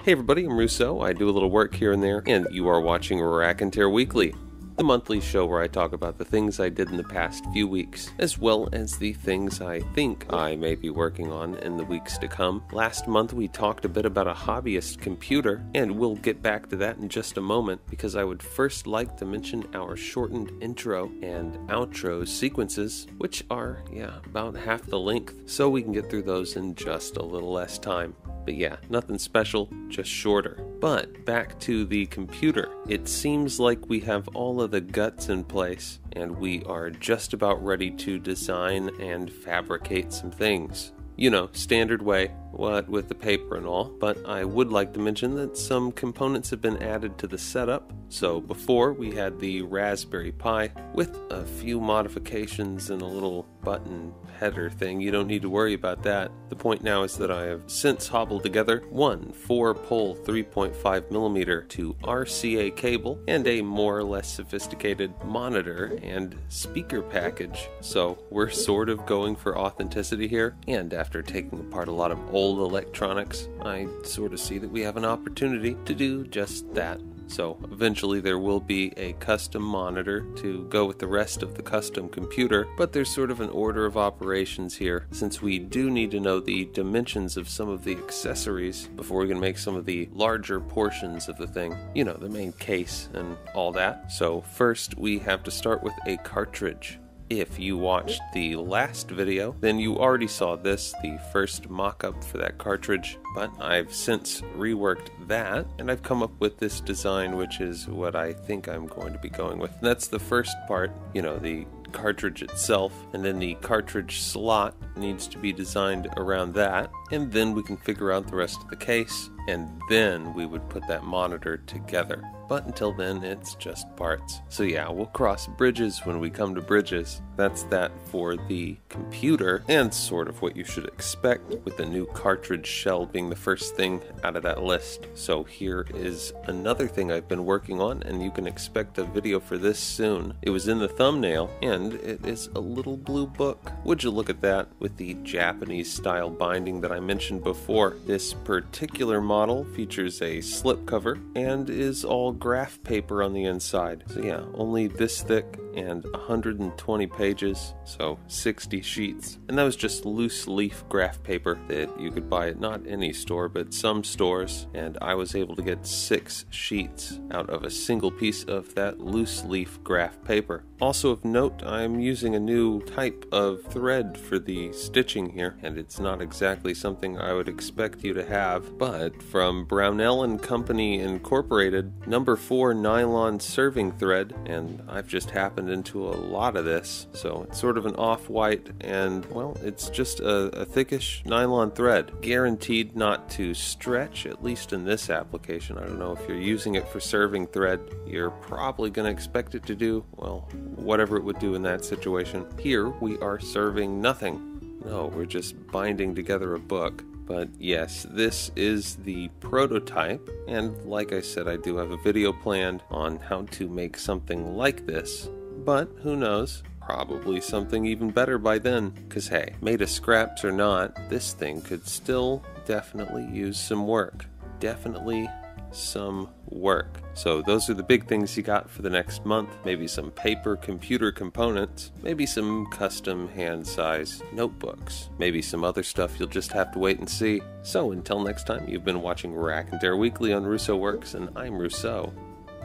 Hey everybody, I'm Rousseau. I do a little work here and there, and you are watching Raconteur Weekly, the monthly show where I talk about the things I did in the past few weeks, as well as the things I think I may be working on in the weeks to come. Last month we talked a bit about a hobbyist computer, and we'll get back to that in just a moment, because I would first like to mention our shortened intro and outro sequences, which are, about half the length, so we can get through those in just a little less time. But yeah, nothing special, just shorter. But back to the computer. It seems like we have all of the guts in place, and we are just about ready to design and fabricate some things. You know, standard way, what with the paper and all, but I would like to mention that some components have been added to the setup. So before, we had the Raspberry Pi with a few modifications and a little button header thing. You don't need to worry about that. The point now is that I have since hobbled together one 4-pole 3.5mm to RCA cable and a more or less sophisticated monitor and speaker package. So we're sort of going for authenticity here, and after taking apart a lot of old electronics, I sort of see that we have an opportunity to do just that. So eventually there will be a custom monitor to go with the rest of the custom computer, but there's sort of an order of operations here, since we do need to know the dimensions of some of the accessories before we can make some of the larger portions of the thing. You know, the main case and all that. So first we have to start with a cartridge. If you watched the last video, then you already saw this, the first mock-up for that cartridge, but I've since reworked that, and I've come up with this design, which is what I think I'm going to be going with. And that's the first part, you know, the cartridge itself, and then the cartridge slot needs to be designed around that, and then we can figure out the rest of the case, and then we would put that monitor together. But until then, it's just parts. So yeah, we'll cross bridges when we come to bridges. That's that for the computer, and sort of what you should expect with the new cartridge shell being the first thing out of that list. So here is another thing I've been working on, and you can expect a video for this soon. It was in the thumbnail, and it is a little blue book. Would you look at that, with the Japanese style binding that I mentioned before. This particular model features a slipcover and is all graph paper on the inside. So yeah, only this thick and 120 pages, so 60 sheets. And that was just loose leaf graph paper that you could buy at not any store, but some stores, and I was able to get 6 sheets out of a single piece of that loose leaf graph paper. Also of note, I'm using a new type of thread for the stitching here, and it's not exactly something I would expect you to have, but from Brownell and Company Incorporated, number 4 nylon serving thread, and I've just happened into a lot of this, so it's sort of an off-white, and well, it's just a thickish nylon thread, guaranteed not to stretch, at least in this application. I don't know if you're using it for serving thread, you're probably going to expect it to do, well, whatever it would do in that situation. Here we are serving nothing. No, we're just binding together a book. But yes, this is the prototype, and like I said, I do have a video planned on how to make something like this, but who knows, probably something even better by then, because hey, made of scraps or not, this thing could still definitely use some work. Definitely some work. So those are the big things you got for the next month. Maybe some paper computer components, maybe some custom hand size notebooks, maybe some other stuff you'll just have to wait and see. So until next time, you've been watching Raconteur Weekly on Rousseau Works, and I'm Rousseau,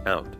out.